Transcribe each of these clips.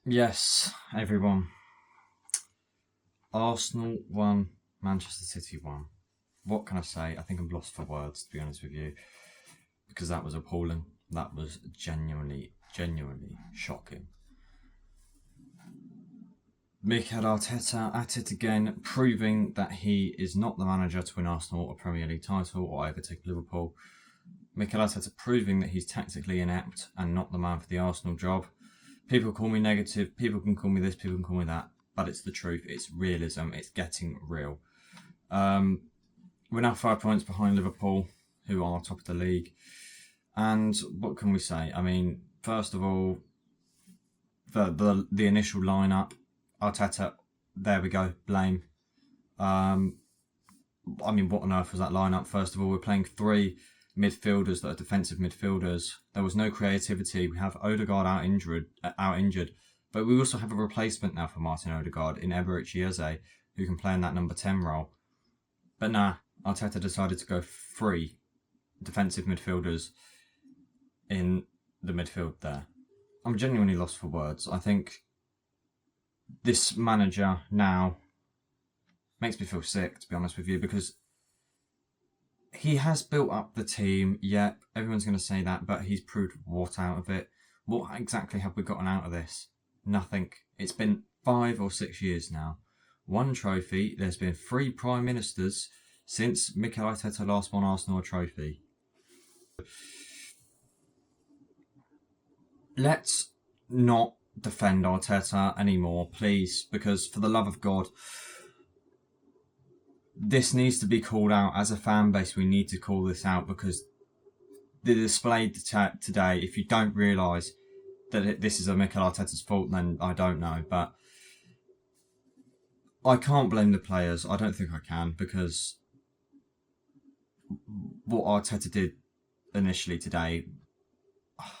Yes, everyone. Arsenal won, Manchester City won. What can I say? I think I'm lost for words, to be honest with you, because that was appalling. That was genuinely shocking. Mikel Arteta at it again, proving that he is not the manager to win Arsenal a Premier League title or overtake Liverpool. Mikel Arteta proving that he's tactically inept and not the man for the Arsenal job. People call me negative, people can call me this, people can call me that, but it's the truth, it's realism, it's getting real. We're now 5 points behind Liverpool, who are top of the league. And what can we say? I mean, first of all, the initial lineup, Arteta, there we go, blame. I mean, what on earth was that lineup? First of all, we're playing three midfielders that are defensive midfielders. There was no creativity. We have Odegaard out injured, but we also have a replacement now for Martin Odegaard in Eze, who can play in that number 10 role. But nah, Arteta decided to go three defensive midfielders in the midfield there. I'm genuinely lost for words. I think this manager now makes me feel sick, to be honest with you, because he has built up the team. Yep, everyone's going to say that, but he's proved what out of it? What exactly have we gotten out of this? Nothing. It's been 5 or 6 years now. One trophy. There's been 3 prime ministers since Mikel Arteta last won Arsenal a trophy. Let's not defend Arteta anymore, please, because for the love of God, this needs to be called out. As a fan base, we need to call this out, because the display today, if you don't realise that this is a Mikel Arteta's fault, then I don't know. But I can't blame the players. I don't think I can, because what Arteta did initially today,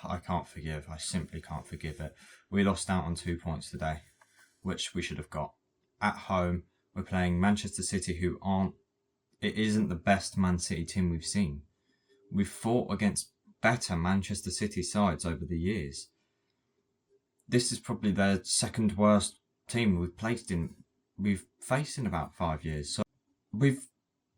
I can't forgive. I simply can't forgive it. We lost out on 2 points today, which we should have got. At home, we're playing Manchester City, who it isn't the best Man City team we've seen. We've fought against better Manchester City sides over the years. This is probably their second worst team we've faced in about 5 years. So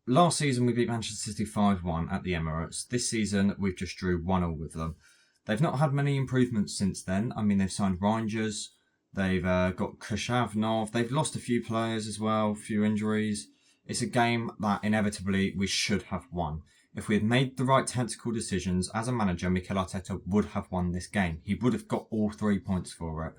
last season we beat Manchester City 5-1 at the Emirates. This season we've just drew 1-1 with them. They've not had many improvements since then. I mean, they've signed Rangers, they've got Khashavnov, they've lost a few players as well, a few injuries. It's a game that inevitably we should have won. If we had made the right tactical decisions as a manager, Mikel Arteta would have won this game. He would have got all 3 points for it.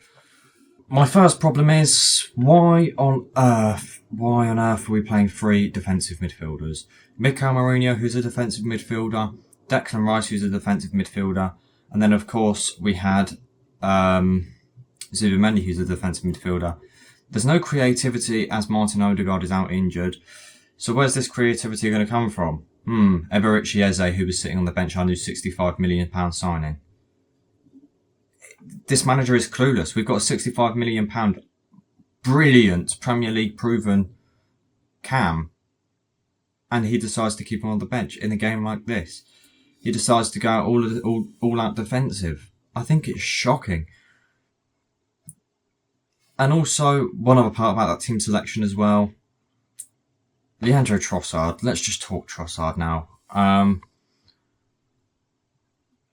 My first problem is, why on earth are we playing 3 defensive midfielders? Mikel Mourinho, who's a defensive midfielder, Declan Rice, who's a defensive midfielder, and then of course we had Zubimendi, who's a defensive midfielder. There's no creativity as Martin Odegaard is out injured. So where's this creativity going to come from? Eze, who was sitting on the bench, our new £65 million signing. This manager is clueless. We've got a £65 million brilliant Premier League proven cam, and he decides to keep him on the bench in a game like this. He decides to go all out defensive. I think it's shocking. And also, one other part about that team selection as well. Leandro Trossard. Let's just talk Trossard now.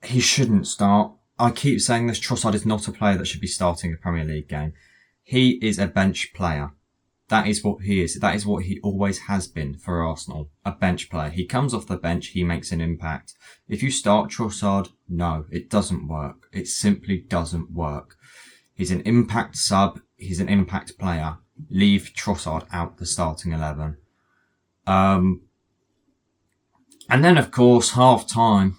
He shouldn't start. I keep saying this, Trossard is not a player that should be starting a Premier League game. He is a bench player. That is what he is. That is what he always has been for Arsenal. A bench player. He comes off the bench, he makes an impact. If you start Trossard, no, it doesn't work. It simply doesn't work. He's an impact sub. He's an impact player. Leave Trossard out the starting 11. And then, of course, half-time,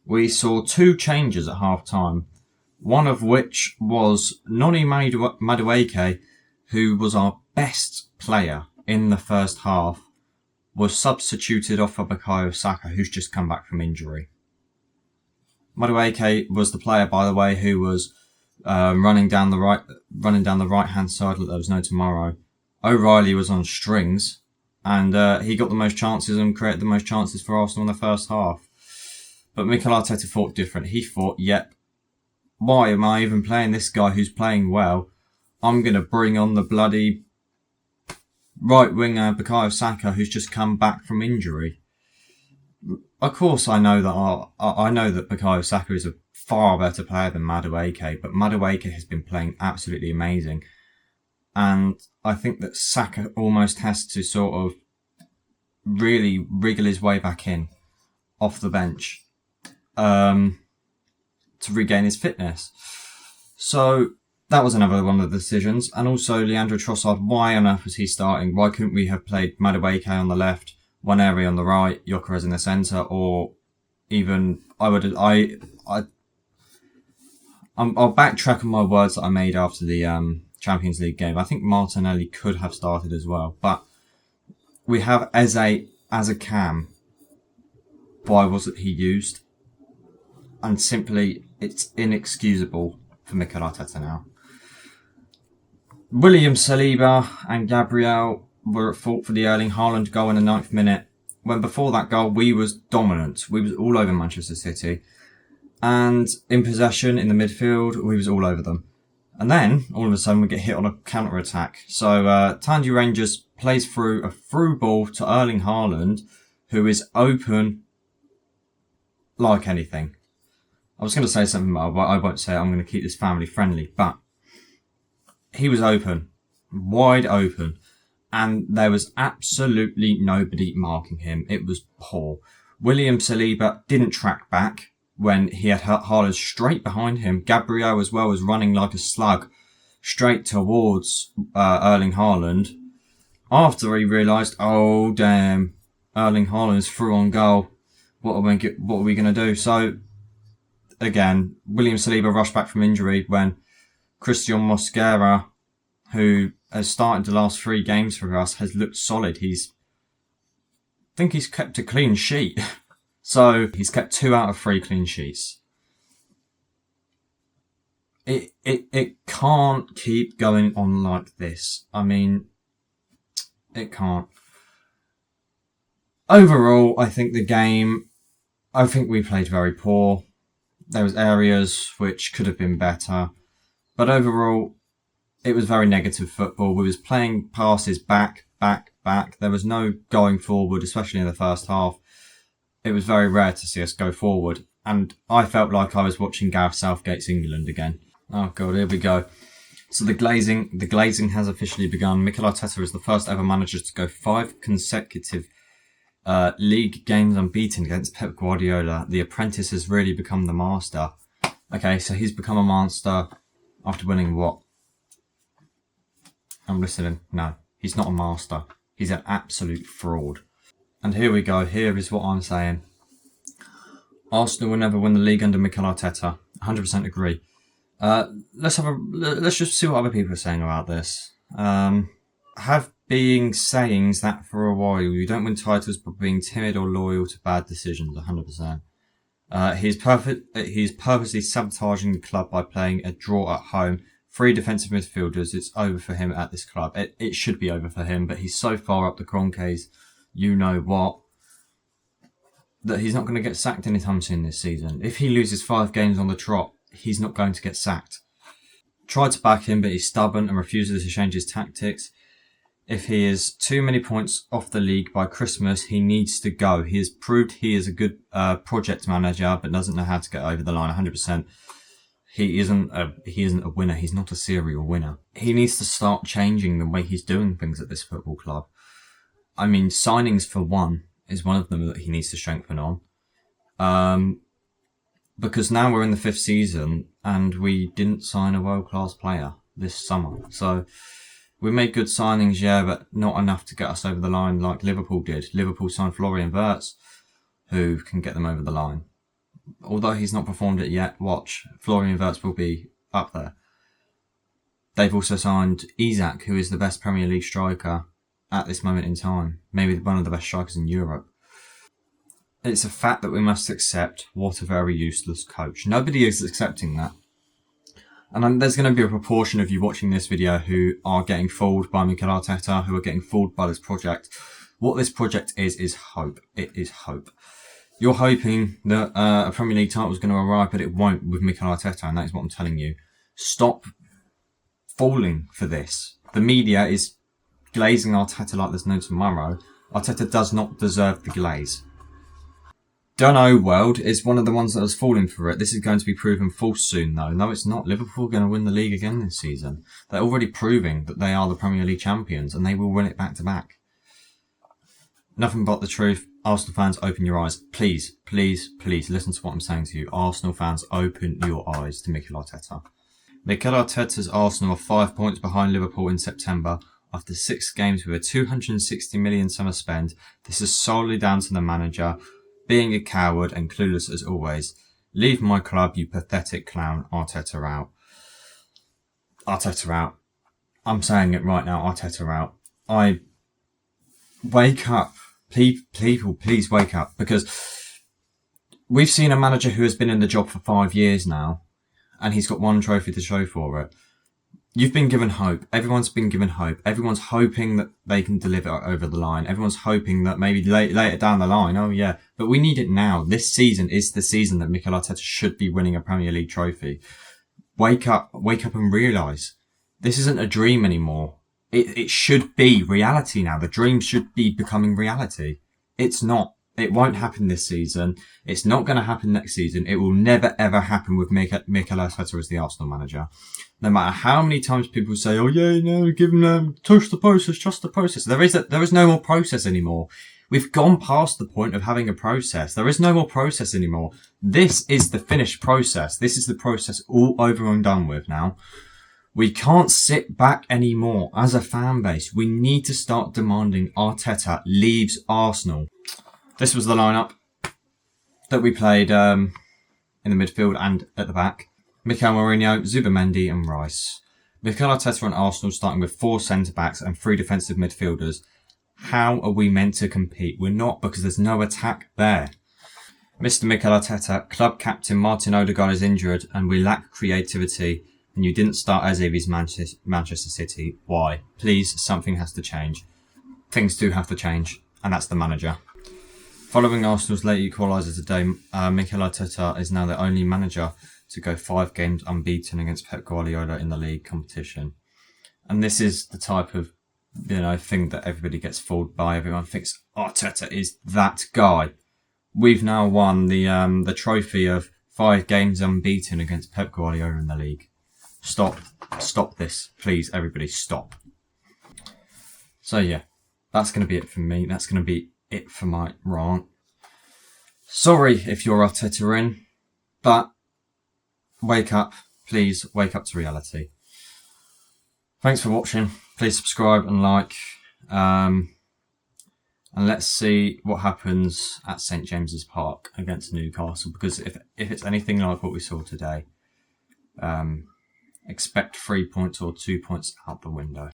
we saw 2 changes at half-time. One of which was Noni Madueke, who was our best player in the first half, was substituted off for Bukayo Saka, who's just come back from injury. Madueke was the player, by the way, who was running down the right hand side like there was no tomorrow. O'Reilly was on strings, and he got the most chances and created the most chances for Arsenal in the first half. But Mikel Arteta thought different. He thought, yep, why am I even playing this guy who's playing well? I'm going to bring on the bloody right winger Bukayo Saka, who's just come back from injury. Of course, I know that Bukayo Saka is a far better player than Madueke, but Madueke has been playing absolutely amazing. And I think that Saka almost has to sort of really wriggle his way back in off the bench to regain his fitness. So that was another one of the decisions. And also Leandro Trossard, why on earth was he starting? Why couldn't we have played Madueke on the left, Waneri on the right, Gyökeres in the centre, or even I'll backtrack on my words that I made after the Champions League game. I think Martinelli could have started as well, but we have Eze as a cam. Why wasn't he used? And simply, it's inexcusable for Mikel Arteta now. William Saliba and Gabriel were at fault for the Erling Haaland goal in the 9th minute, when before that goal we was dominant. We was all over Manchester City. And in possession in the midfield, we was all over them. And then, all of a sudden, we get hit on a counter-attack. So, Tandy Rangers plays through a through ball to Erling Haaland, who is open like anything. I was going to say something, but I won't say it. I'm going to keep this family friendly. But he was open, wide open, and there was absolutely nobody marking him. It was poor. William Saliba didn't track back when he had Haaland straight behind him. Gabriel as well was running like a slug straight towards Erling Haaland. After he realised, oh damn, Erling Haaland's through on goal. What are we going to do? So again, William Saliba rushed back from injury when Christian Mosquera, who has started the last 3 games for us, has looked solid. I think he's kept a clean sheet. So he's kept 2 out of 3 clean sheets. It can't keep going on like this. I mean, it can't. Overall, I think we played very poor. There was areas which could have been better. But overall, it was very negative football. We was playing passes back. There was no going forward, especially in the first half. It was very rare to see us go forward. And I felt like I was watching Gareth Southgate's England again. Oh God, here we go. So the glazing has officially begun. Mikel Arteta is the first ever manager to go 5 consecutive league games unbeaten against Pep Guardiola. The apprentice has really become the master. Okay, so he's become a master after winning what? I'm listening. No, he's not a master. He's an absolute fraud. And here we go. Here is what I'm saying. Arsenal will never win the league under Mikel Arteta. 100% agree. Let's just see what other people are saying about this. Have being sayings that for a while you don't win titles by being timid or loyal to bad decisions. 100%. He's purposely sabotaging the club by playing a draw at home. 3 defensive midfielders. It's over for him at this club. It should be over for him, but he's so far up the Kroenkes, you know what, that he's not going to get sacked anytime soon this season. If he loses 5 games on the trot, he's not going to get sacked. Tried to back him, but he's stubborn and refuses to change his tactics. If he is too many points off the league by Christmas, he needs to go. He has proved he is a good project manager, but doesn't know how to get over the line 100%. He isn't a winner. He's not a serial winner. He needs to start changing the way he's doing things at this football club. I mean, signings for one is one of them that he needs to strengthen on. Because now we're in the 5th season and we didn't sign a world-class player this summer. So we made good signings, yeah, but not enough to get us over the line like Liverpool did. Liverpool signed Florian Wirtz, who can get them over the line. Although he's not performed it yet, watch. Florian Wirtz will be up there. They've also signed Isak, who is the best Premier League striker at this moment in time. Maybe one of the best strikers in Europe. It's a fact that we must accept. What a very useless coach. Nobody is accepting that. And there's going to be a proportion of you watching this video who are getting fooled by Mikel Arteta, who are getting fooled by this project. What this project is hope. It is hope. You're hoping that a Premier League title is going to arrive, but it won't with Mikel Arteta, and that is what I'm telling you. Stop falling for this. The media is glazing Arteta like there's no tomorrow. Arteta does not deserve the glaze. Dunno World is one of the ones that has fallen for it. This is going to be proven false soon, though. No, it's not. Liverpool are going to win the league again this season. They're already proving that they are the Premier League champions, and they will win it back to back. Nothing but the truth. Arsenal fans, open your eyes. Please, please, please listen to what I'm saying to you. Arsenal fans, open your eyes to Mikel Arteta. Mikel Arteta's Arsenal are 5 points behind Liverpool in September after 6 games with a 260 million summer spend. This is solely down to the manager being a coward and clueless as always. Leave my club, you pathetic clown. Arteta out. Arteta out. I'm saying it right now. Arteta out. Wake up. People, please wake up. Because we've seen a manager who has been in the job for 5 years now, and he's got 1 trophy to show for it. You've been given hope. Everyone's been given hope. Everyone's hoping that they can deliver over the line. Everyone's hoping that maybe later down the line, oh yeah, but we need it now. This season is the season that Mikel Arteta should be winning a Premier League trophy. Wake up and realise this isn't a dream anymore. It should be reality now. The dream should be becoming reality. It's not. It won't happen this season. It's not going to happen next season. It will never ever happen with Mikel Arteta as the Arsenal manager. No matter how many times people say, "Oh yeah, give them trust the process." There is no more process anymore. We've gone past the point of having a process. There is no more process anymore. This is the finished process. This is the process all over and done with now. We can't sit back anymore as a fan base. We need to start demanding Arteta leaves Arsenal. This was the lineup that we played in the midfield and at the back. Mikel Mourinho, Zubimendi and Rice. Mikel Arteta and Arsenal starting with 4 centre-backs and 3 defensive midfielders. How are we meant to compete? We're not, because there's no attack there. Mr. Mikel Arteta, club captain Martin Odegaard is injured and we lack creativity, and you didn't start Azeve's Manchester City. Why? Please, something has to change. Things do have to change, and that's the manager. Following Arsenal's late equaliser today, Mikel Arteta is now the only manager to go 5 games unbeaten against Pep Guardiola in the league competition. And this is the type of thing that everybody gets fooled by. Everyone thinks Arteta is that guy. We've now won the trophy of 5 games unbeaten against Pep Guardiola in the league. Stop this, please, everybody, stop. So yeah, that's going to be it for me. That's going to be it for my rant. Sorry if you're Arteta in, but wake up, please, wake up to reality. Thanks for watching. Please subscribe and like. And let's see what happens at St James's Park against Newcastle, because if it's anything like what we saw today, expect 3 points or 2 points out the window.